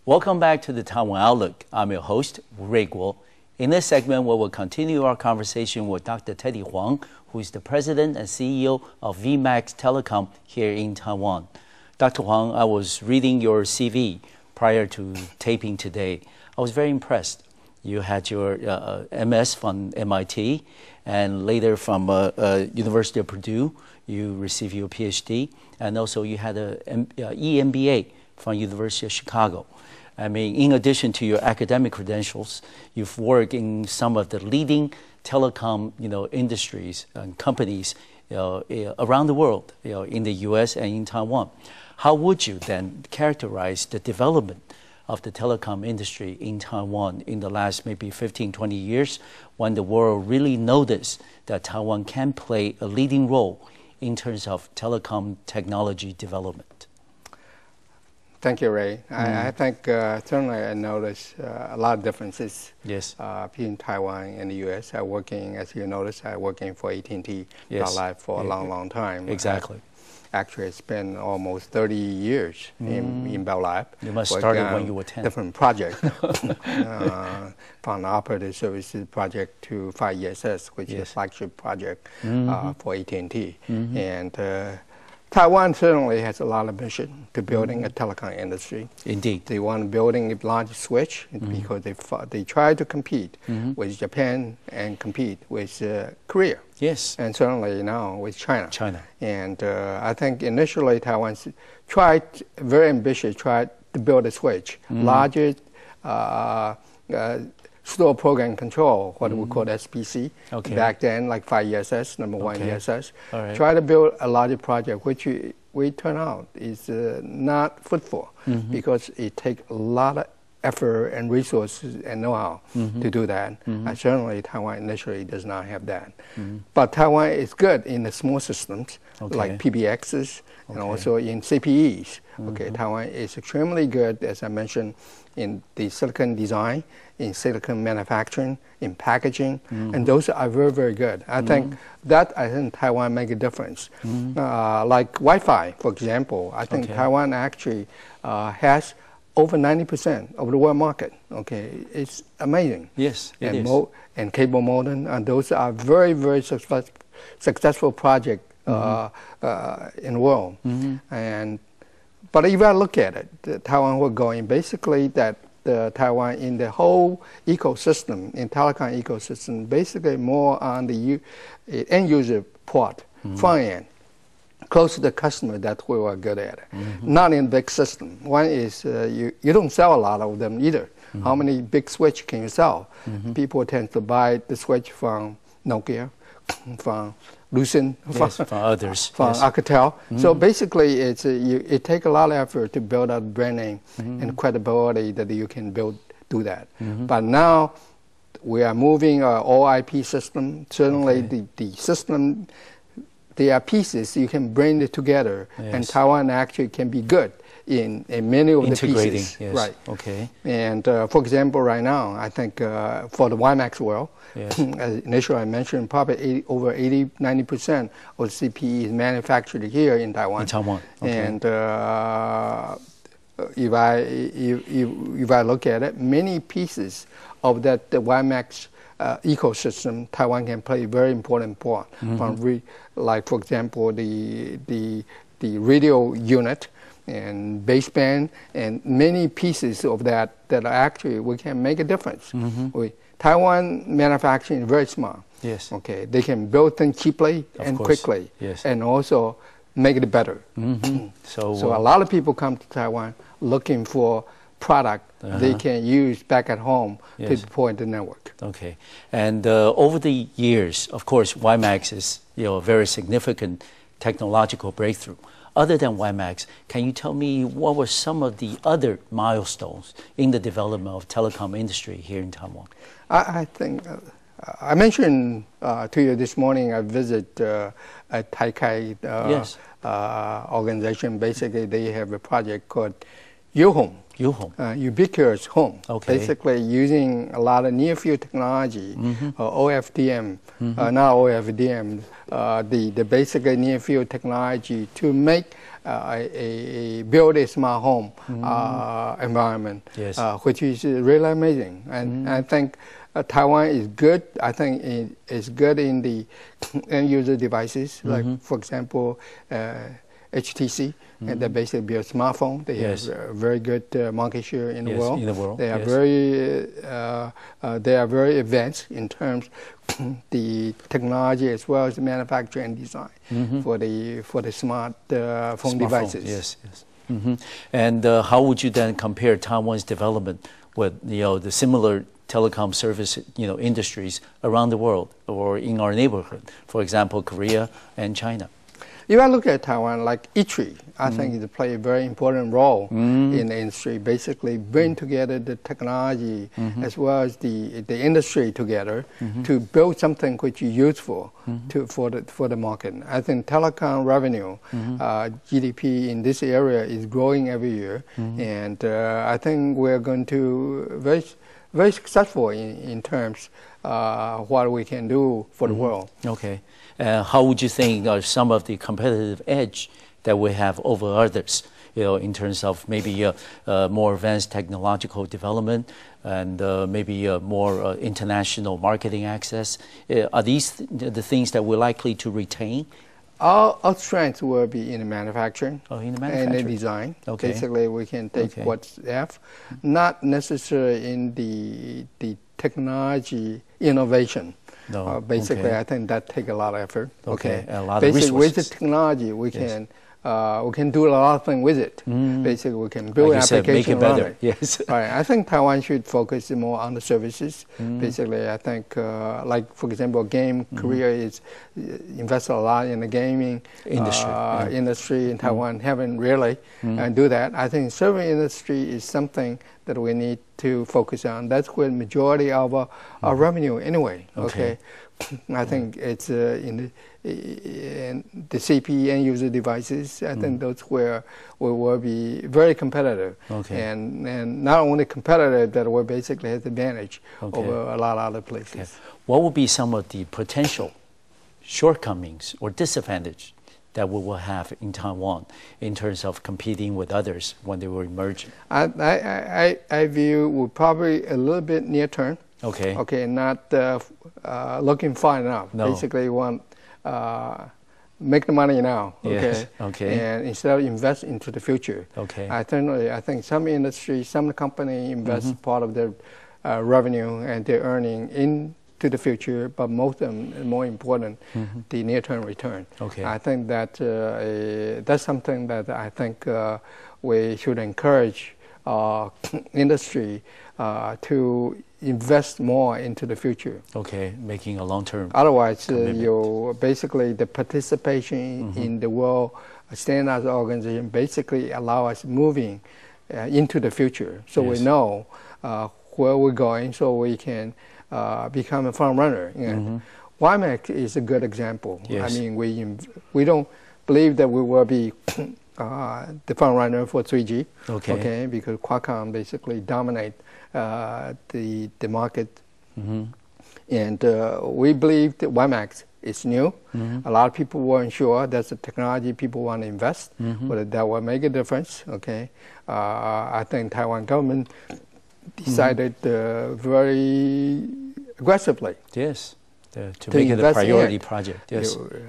Welcome back to the Taiwan Outlook. I'm your host, Ray Guo. In this segment, we will continue our conversation with Dr. Teddy Huang, who is the president and CEO of VMAX Telecom here in Taiwan. Dr. Huang, I was reading your CV prior to taping today. I was very impressed. You had your MS from MIT, and later from University of Purdue, you received your PhD, and also you had an EMBA from University of Chicago. I mean, in addition to your academic credentials, you've worked in some of the leading telecom, industries and companies, around the world, in the U.S. and in Taiwan. How would you then characterize the development of the telecom industry in Taiwan in the last maybe 15, 20 years, when the world really noticed that Taiwan can play a leading role in terms of telecom technology development? Thank you, Ray. I think certainly I noticed a lot of differences between Taiwan and the U.S. I working, as you noticed, I working for AT&T Live for a long time. Exactly. Actually, I spent almost 30 years in Bell Lab. You must have started when you were 10. Different projects, from the operator services project to 5ESS, which is a flagship project for AT&T. And Taiwan certainly has a lot of mission to building a telecom industry. Indeed. They want building a large switch because they try to compete with Japan and compete with Korea. Yes. And certainly now with China. And I think initially Taiwan tried, very ambitious, tried to build a switch, larger store program control, what we call SPC. Back then, like 5ESS, number one ESS. Try to build a larger project, which we turn out is not fruitful because it takes a lot of effort and resources and know-how to do that. Certainly, Taiwan initially does not have that. But Taiwan is good in the small systems, like PBXs, and also in CPEs. Taiwan is extremely good, as I mentioned, in the silicon design, in silicon manufacturing, in packaging, and those are very, very good. I think Taiwan make a difference. Like Wi-Fi, for example, I think Taiwan actually has over 90% of the world market. It's amazing. Yes, it is. And cable modem, and those are very, very successful projects in the world. But if I look at it, Taiwan we're going basically that Taiwan in the whole ecosystem, in telecom ecosystem, basically more on the end user part, front end, close to the customer. That's where we're good at. Not in big system. One is you don't sell a lot of them either. How many big switch can you sell? People tend to buy the switch from Nokia, from Lucent, from others, from Alcatel. So basically, it takes a lot of effort to build up brand name and credibility that you can do that. But now we are moving our all IP system. Certainly, the system, there are pieces you can bring it together, and Taiwan actually can be good in many of the pieces. Right. And for example, right now, I think for the WiMAX world, initially I mentioned probably over 80–90% of CPE is manufactured here in Taiwan. And if I look at it, many pieces of the WiMAX ecosystem, Taiwan can play a very important part. Like for example, the radio unit and baseband and many pieces of that actually we can make a difference. Taiwan manufacturing is very smart. They can build things cheaply and quickly, and also make it better. So a lot of people come to Taiwan looking for product they can use back at home to deploy the network. And over the years, of course, WiMAX is a very significant technological breakthrough. Other than WiMAX, can you tell me what were some of the other milestones in the development of telecom industry here in Taiwan? I think I mentioned to you this morning I visit a Taikai organization. Basically, they have a project called Huang. ubiquitous home. Okay. Basically using a lot of near-field technology, OFDM, not OFDM, the basic near-field technology to make build a smart home environment, which is really amazing. And I think Taiwan is good. I think it's good in the end-user devices, like, for example, HTC, and they basically build smartphone. They have a very good market share in the world. They are very advanced in terms the technology as well as the manufacturing and design for the smart phone devices. And how would you then compare Taiwan's development with the similar telecom service industries around the world or in our neighborhood, for example, Korea and China? If I look at Taiwan, like ITRI, I think it plays a very important role in the industry. Basically, bring together the technology as well as the industry together to build something which is useful for the market. I think telecom revenue, GDP in this area is growing every year, and I think we're going to very successful in terms what we can do for the world. Okay. How would you think are some of the competitive edge that we have over others, in terms of maybe more advanced technological development and maybe more international marketing access? Are these the things that we're likely to retain? Our strength will be in the manufacturing, in the and the design. Okay. Basically, we can take what's there, not necessarily in the technology innovation. No. Basically, I think that takes a lot of effort. Okay. A lot basically, of resources. with the technology, we can do a lot of things with it. Basically, we can build an application around it. Yes. Right. I think Taiwan should focus more on the services. Basically, I think, like, for example, game Korea is invested a lot in the gaming industry in Taiwan. Haven't really do that. I think service industry is something that we need to focus on. That's where the majority of our revenue anyway. Okay. I think it's in the CP end user devices. I think that's where we will be very competitive. And not only competitive, that we basically have the advantage over a lot of other places. What would be some of the potential shortcomings or disadvantage that we will have in Taiwan in terms of competing with others when they were emerging? I view we're probably a little bit near term. Okay, not looking far enough. No. Basically, want make the money now. And instead of invest into the future. I think some industries, some company invest part of their revenue and their earning into the future, but most of them, more important, the near-term return. I think that that's something that I think we should encourage industry to invest more into the future. Making a long-term. Otherwise, basically the participation in the world standards organization basically allow us moving into the future. So we know where we're going, so we can become a front runner. WiMAX is a good example. I mean, we don't believe that we will be the front runner for 3G. Because Qualcomm basically dominate the market, and we believe that WiMAX is new. A lot of people weren't sure that's the technology people want to invest, but that will make a difference. I think Taiwan government decided very aggressively to make it a priority project.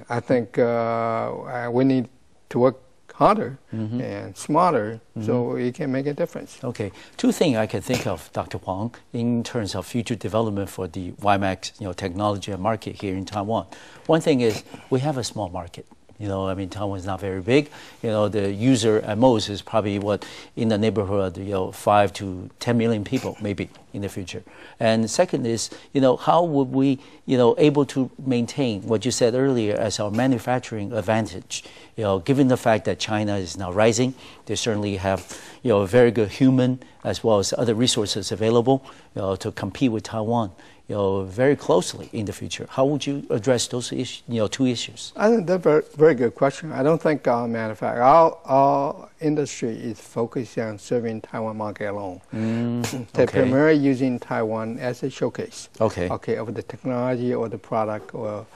I think we need to work harder and smarter so it can make a difference. Two things I can think of, Dr. Huang, in terms of future development for the WiMAX technology and market here in Taiwan. One thing is we have a small market. I mean, Taiwan is not very big. The user at most is probably in the neighborhood of 5 to 10 million people, maybe in the future. And second is, how would we, able to maintain what you said earlier as our manufacturing advantage? Given the fact that China is now rising, they certainly have, a very good human as well as other resources available, to compete with Taiwan very closely in the future. How would you address those issues, two issues? I think that's a very good question. I don't think our industry is focused on serving Taiwan market alone. They're primarily using Taiwan as a showcase. Of the technology or the product or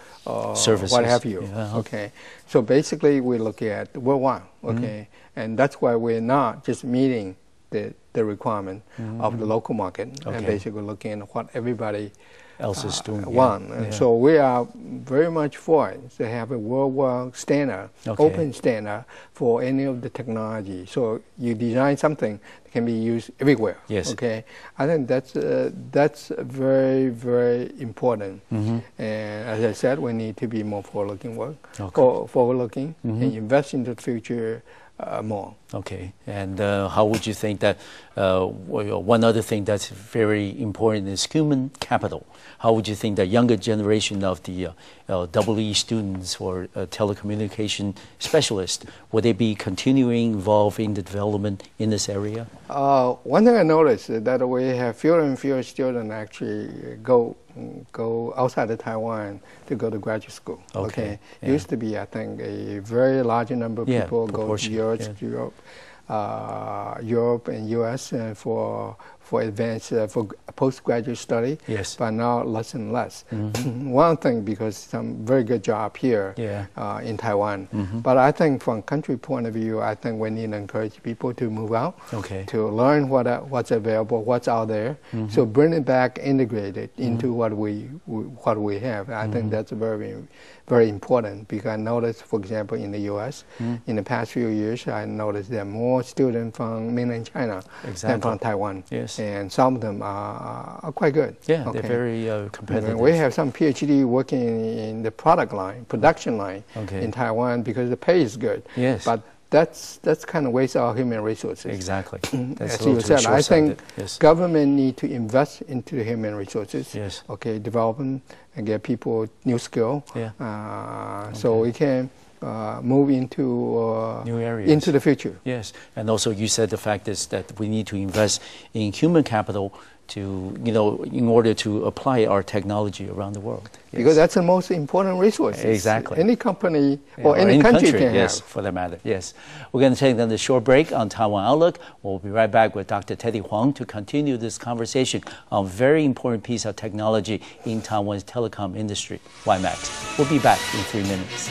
services, what have you. So basically we look at worldwide. And that's why we're not just meeting the requirement of the local market and basically looking at what everybody else is doing. And so we are very much for it to have a worldwide standard, open standard for any of the technology. So you design something that can be used everywhere. I think that's very, very important. And as I said, we need to be more forward-looking and invest into the future more. And how would you think that one other thing that's very important is human capital? How would you think the younger generation of the EE students or telecommunication specialists, would they be continuing involved in the development in this area? One thing I noticed is that we have fewer and fewer students actually go outside of Taiwan to go to graduate school. Used to be, I think, a very large number of people go to Europe and U.S. For advanced, for postgraduate study, but now less and less. One thing, because some very good job here in Taiwan, but I think from country point of view, I think we need to encourage people to move out, to learn what's available, what's out there, so bring it back, integrate it into what we have. I think that's very, very important, because I noticed, for example, in the U.S., in the past few years, I noticed there are more students from mainland China than from Taiwan. And some of them are quite good. They're very competitive. We have some PhD working in the product line, production line in Taiwan, because the pay is good. But that's kind of waste our human resources. As you said, I think government need to invest into the human resources. Development and get people new skill. So we can move into new areas, into the future. And also you said the fact is that we need to invest in human capital to, in order to apply our technology around the world. Because that's the most important resource. Any company or any country can have. For that matter. We're going to take another short break on Taiwan Outlook. We'll be right back with Dr. Teddy Huang to continue this conversation on a very important piece of technology in Taiwan's telecom industry, WiMAX. We'll be back in 3 minutes.